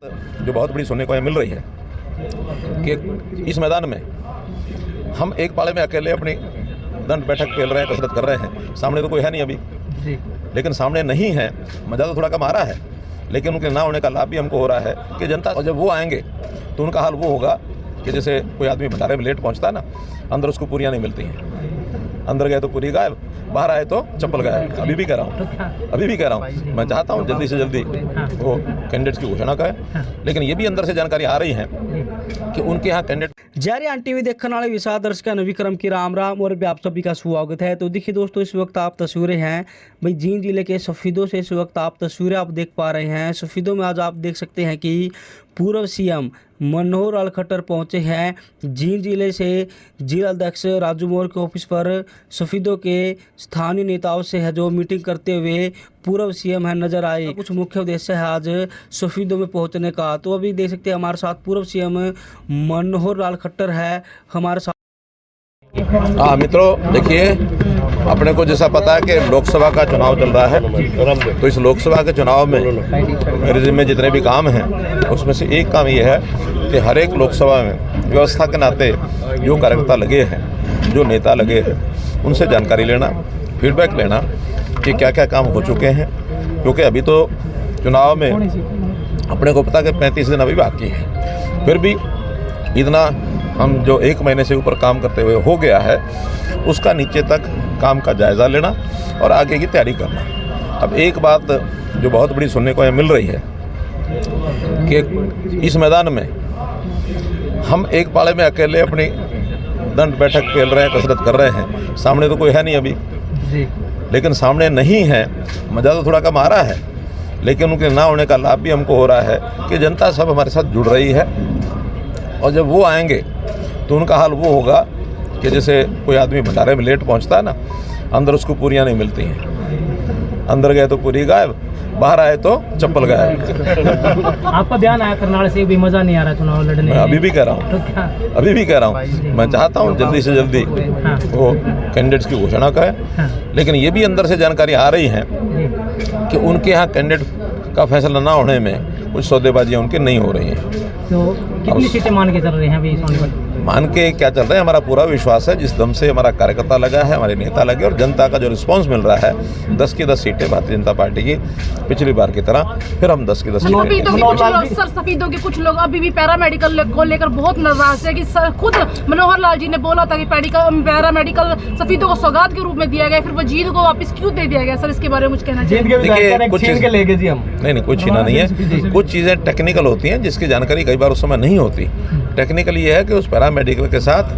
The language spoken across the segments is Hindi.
जो बहुत बड़ी सुनने को मिल रही है कि इस मैदान में हम एक पाले में अकेले अपनी दंड बैठक पेल रहे हैं, कसरत कर रहे हैं। सामने तो कोई है नहीं अभी जी, लेकिन सामने नहीं है, मजा तो थोड़ा कम आ रहा है, लेकिन उनके ना होने का लाभ भी हमको हो रहा है कि जनता, और जब वो आएंगे तो उनका हाल वो होगा कि जैसे कोई आदमी भंडारे में लेट पहुंचता है ना, अंदर उसको पूरियाँ नहीं मिलती हैं, अंदर गए तो पूरी गायब, बाहर आए तो चप्पल गायब। अभी भी कह रहा हूँ, मैं चाहता हूँ जल्दी से जल्दी वो कैंडिडेट्स की घोषणा करें, लेकिन ये भी अंदर से जानकारी आ रही है कि उनके यहाँ कैंडिडेट। जयरियान टीवी देखने वाले विशाल दर्शकों ने विक्रम की राम राम और भी आप सभी का स्वागत है। तो देखिए दोस्तों, इस वक्त आप तस्वीरें हैं भाई जींद जिले के सफीदों से, इस वक्त आप तस्वीरें आप देख पा रहे हैं। सफीदों में आज आप देख सकते हैं कि पूर्व सीएम मनोहर लाल खट्टर पहुंचे हैं। जींद जिले से जिला अध्यक्ष राजू मौर्य के ऑफिस पर सफीदों के स्थानीय नेताओं से है जो मीटिंग करते हुए पूर्व सीएम है नजर आए। कुछ मुख्य उद्देश्य है आज सफीदों में पहुंचने का। तो अभी देख सकते हैं हमारे साथ पूर्व सीएम मनोहर लाल खट्टर है हमारे साथ। हाँ मित्रों, देखिए अपने को जैसा पता है कि लोकसभा का चुनाव चल रहा है, तो इस लोकसभा के चुनाव में मेरे जिम्मे जितने भी काम हैं उसमें से एक काम ये है कि हर एक लोकसभा में व्यवस्था के नाते जो कार्यकर्ता लगे हैं, जो नेता लगे हैं, उनसे जानकारी लेना, फीडबैक लेना कि क्या क्या काम हो चुके हैं, क्योंकि अभी तो चुनाव में अपने को पता कि 35 दिन अभी बाकी है, फिर भी इतना हम जो 1 महीने से ऊपर काम करते हुए हो गया है, उसका नीचे तक काम का जायज़ा लेना और आगे की तैयारी करना। अब एक बात जो बहुत बड़ी सुनने को मिल रही है कि इस मैदान में हम एक पाले में अकेले अपनी दंड बैठक पेल रहे हैं, कसरत कर रहे हैं। सामने तो कोई है नहीं अभी जी, लेकिन सामने नहीं है, मज़ा तो थोड़ा कम आ रहा है, लेकिन उनके ना होने का लाभ भी हमको हो रहा है कि जनता सब हमारे साथ जुड़ रही है, और जब वो आएंगे तो उनका हाल वो होगा कि जैसे कोई आदमी भंडारे में लेट पहुंचता है ना, अंदर उसको पूरियाँ नहीं मिलती हैं, अंदर गए तो पूरी गायब, बाहर आए तो चप्पल गायब। आपका बयान आया करनाल से भी मजा नहीं आ रहा चुनाव लड़ने में। अभी भी कह रहा हूँ, मैं चाहता हूँ जल्दी से जल्दी वो कैंडिडेट्स की घोषणा करें, लेकिन ये भी अंदर से जानकारी आ रही है कि उनके यहाँ कैंडिडेट का फैसला ना होने में कुछ सौदेबाजियाँ उनके नहीं हो रही हैं। तो कितनी सीटें मान के चल रहे हैं अभी सोनीपत? मान के क्या चल रहा है, हमारा पूरा विश्वास है, जिस दम से हमारा कार्यकर्ता लगा है, हमारे नेता लगे और जनता का जो रिस्पांस मिल रहा है, 10 की 10 सीटें भारतीय जनता पार्टी की पिछली बार की तरह फिर हम 10 की 10 सीटें। सफीदों के कुछ लोग अभी भी पैरामेडिकल को लेकर बहुत नाराज है कि खुद मनोहर लाल जी ने बोला था कि पैरामेडिकल सफीदों को सौगात के रूप में दिया गया, फिर वो जींद को वापस क्यों दे दिया गया? सर इसके बारे में कुछ कहना चाहिए। देखिए कुछ नहीं, कुछ छीना नहीं है, कुछ चीज़ें टेक्निकल होती हैं जिसकी जानकारी कई बार उस समय नहीं होती। टेक्निकल ये है कि उस पैरामेडिकल के साथ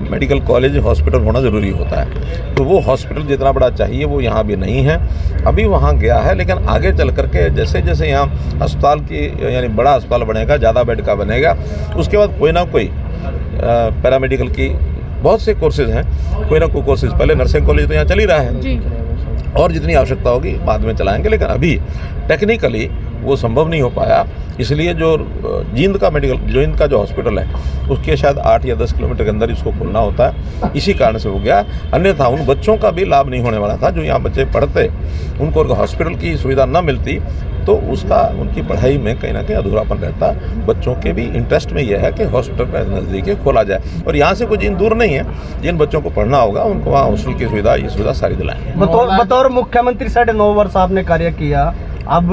मेडिकल कॉलेज हॉस्पिटल होना ज़रूरी होता है, तो वो हॉस्पिटल जितना बड़ा चाहिए वो यहाँ भी नहीं है, अभी वहाँ गया है, लेकिन आगे चल करके जैसे जैसे यहाँ अस्पताल की यानी बड़ा अस्पताल बनेगा, ज़्यादा बेड का बनेगा, उसके बाद कोई ना कोई पैरामेडिकल की बहुत से कोर्सेज हैं, कोई ना कोई कोर्सेज, पहले नर्सिंग कॉलेज तो यहाँ चल ही रहा है और जितनी आवश्यकता होगी बाद में चलाएंगे, लेकिन अभी टेक्निकली वो संभव नहीं हो पाया, इसलिए जो जींद का जो हॉस्पिटल है उसके शायद 8 या 10 किलोमीटर के अंदर इसको खोलना होता है, इसी कारण से हो गया। अन्यथा उन बच्चों का भी लाभ नहीं होने वाला था जो यहाँ बच्चे पढ़ते, उनको हॉस्पिटल की सुविधा न मिलती तो उसका उनकी पढ़ाई में कहीं ना कहीं अधूरापन रहता। बच्चों के भी इंटरेस्ट में यह है कि हॉस्पिटल नज़दीक खोला जाए, और यहाँ से कोई जींद दूर नहीं है, जिन बच्चों को पढ़ना होगा उनको वहाँ हॉस्टल की सुविधा, ये सुविधा सारी दिलाएं। बतौर मुख्यमंत्री 9.5 वर्ष आपने कार्य किया, अब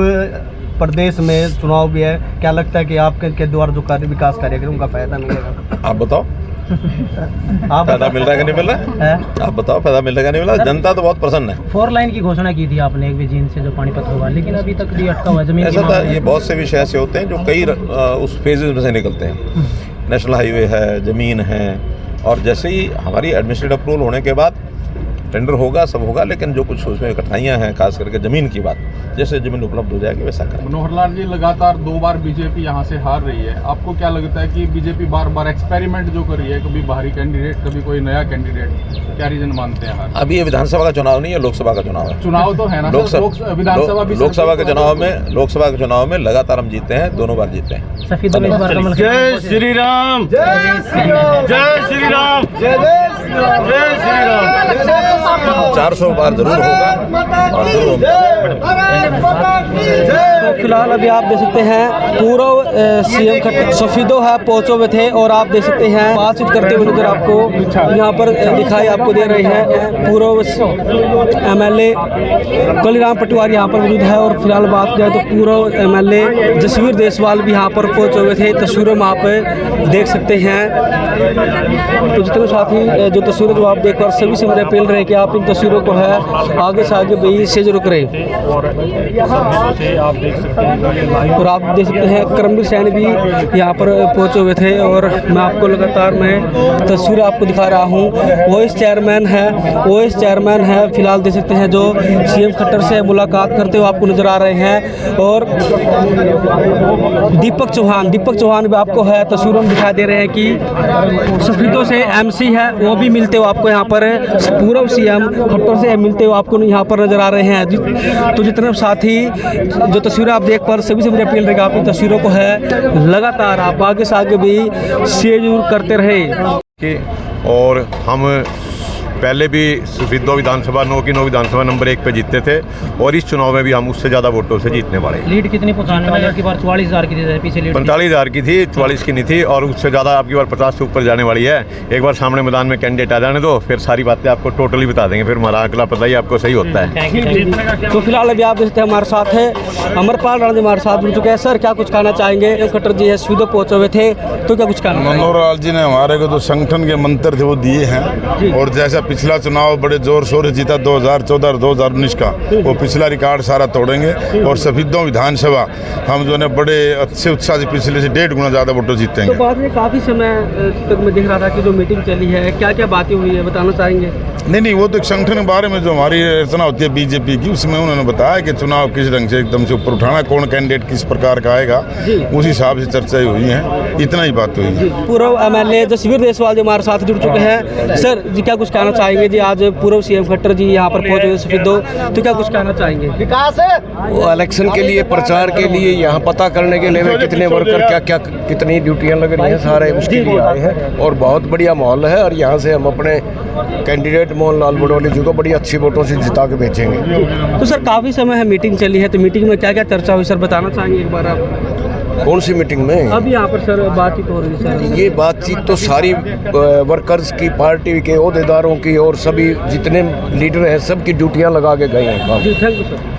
प्रदेश में चुनाव भी है, क्या लगता है कि आपके द्वारा जो विकास कार्य करें उनका फायदा मिलेगा? आप बताओ फायदा मिल रहा है कि नहीं मिल रहा है? आप बताओ फायदा मिल रहा है कि नहीं मिल रहा? जनता तो बहुत प्रसन्न है। 4 लाइन की घोषणा की थी आपने एक भी जींद से जो पानीपत होगा, लेकिन अभी तक भी अटका हुआ जमीन। ऐसा था, ये बहुत से विषय ऐसे होते हैं जो कई उस फेजेज में से निकलते हैं। नेशनल हाईवे है, ज़मीन है, और जैसे ही हमारी एडमिनिस्ट्रेटिव अप्रूवल होने के बाद टेंडर होगा, सब होगा, लेकिन जो कुछ उसमें कठिनाइयाँ हैं, खास करके ज़मीन की बात, जैसे ज़मीन उपलब्ध हो जाएगी वैसा करें। मनोहर लाल जी लगातार 2 बार बीजेपी यहाँ से हार रही है, आपको क्या लगता है कि बीजेपी बार बार एक्सपेरिमेंट जो कर रही है, कभी बाहरी कैंडिडेट, कभी कोई नया कैंडिडेट, क्या रीजन मानते हैं हार? अभी ये विधानसभा का चुनाव नहीं है, लोकसभा का चुनाव है। चुनाव तो है ना, लोकसभा के चुनाव में लगातार हम जीते हैं, दोनों बार जीते हैं। जय श्री राम, जय श्री राम, जय श्री राम, जय 400 बार जरूर होगा और जरूर तो फिलहाल अभी आप देख सकते हैं पूर्व सीएम खट्टर सफीदो है पहुंचे हुए थे और आप देख सकते हैं बातचीत करते हुए नजर आपको यहाँ पर दिखाई आपको दे रहे हैं पूर्व एमएलए कलीराम पटवारी यहाँ पर मौजूद है। और फिलहाल बात जाए तो पूर्व एमएलए जसवीर देसवाल भी यहाँ पर पहुंचे हुए थे। तस्वीरों में आप देख सकते हैं। तो जितने साथी जो तस्वीरें जो आप देख कर सभी से मेरा अपील रहे कि आप इन तस्वीरों को है आगे से आगे भी से जरूर करें। और आप देख सकते हैं करमबीर सैन भी यहाँ पर पहुंचे हुए थे और मैं आपको लगातार मैं तस्वीरें आपको दिखा रहा हूँ। वाइस चेयरमैन है फिलहाल देख सकते हैं जो सीएम खट्टर से मुलाकात करते हुए आपको नजर आ रहे हैं। और दीपक चौहान भी आपको है तस्वीरों में दिखाई दे रहे हैं कि सफीदों से एमसी है वो भी मिलते हुए आपको यहाँ पर पूर्व सीएम खट्टर से मिलते हुए आपको यहाँ पर नजर आ रहे हैं। तो जितने साथी जो तस्वीरें आप देख पर सभी से मेरी अपील रहेगा आप इन तस्वीरों को है लगातार आप आगे से आगे भी शेयर करते रहे। और हम पहले भी सफीदो विधानसभा 9 की 9 विधानसभा नंबर 1 पे जीतते थे और इस चुनाव में भी हम उससे ज़्यादा वोटों से जीतने वाले हैं। लीड कितनी पहुंचाने वाले? आपकी बार 44,000 की थी, पीछे लीड 45,000 की थी, 44 की नहीं थी और उससे ज़्यादा आपकी बार 50 से ऊपर जाने वाली है। एक बार सामने मैदान में कैंडिडेट आ जाने दो फिर सारी बातें आपको टोटली बता देंगे, फिर हमारा अगला पता ही आपको सही होता है। तो फिलहाल अभी आप देखते हैं हमारे साथ है अमरपाल राणा जी हमारे साथ जुड़ चुके हैं। सर क्या कुछ कहना चाहेंगे? खट्टर जी है सफीदो पहुंचे हुए थे तो क्या कुछ कहना? मनोहर लाल जी ने हमारे को जो संगठन के मंत्र थे वो दिए हैं और जैसा पिछला चुनाव बड़े जोर शोर से जीता 2014 और 2019 का वो पिछला रिकॉर्ड सारा तोड़ेंगे और सफीदों विधानसभा हम जो है बड़े अच्छे उत्साह से पिछले से 1.5 गुना ज़्यादा वोटों जीतेंगे। तो बाद में काफ़ी समय तक मैं देख रहा था कि जो मीटिंग चली है क्या क्या बातें हुई है बताना चाहेंगे? नहीं वो तो एक संगठन के बारे में जो हमारी रचना होती है बीजेपी की उसमें उन्होंने बताया कि चुनाव किस ढंग से एकदम से ऊपर उठाना, कौन कैंडिडेट किस प्रकार का आएगा उस हिसाब से चर्चाएं हुई हैं, इतना ही बात हुई है। पूर्व एमएलए जसवीर देसवाल जी हमारे साथ जुड़ चुके हैं। सर जी क्या कुछ कहना चाहेंगे? जी आज पूर्व सीएम खट्टर जी यहाँ पर पहुंचे सफीदो तो क्या कुछ कहना चाहेंगे? विकास है वो इलेक्शन के लिए प्रचार के लिए यहाँ पता करने के लिए कितने वर्कर क्या क्या कितनी ड्यूटियाँ लग रही हैं सारे उसके लिए आए हैं और बहुत बढ़िया माहौल है। और यहाँ से हम अपने कैंडिडेट मोहनलाल बड़ौली जी को बड़ी अच्छी वोटों से जिता के भेजेंगे। तो सर काफ़ी समय है मीटिंग चली है तो मीटिंग में क्या क्या चर्चा हुई सर बताना चाहेंगे एक बार आप? कौन सी मीटिंग में? अभी यहाँ पर सर बातचीत हो रही है सर। ये बातचीत तो सारी वर्कर्स की, पार्टी के अहदेदारों की और सभी जितने लीडर हैं सबकी ड्यूटियाँ लगा के गए हैं। जी थैंक यू सर।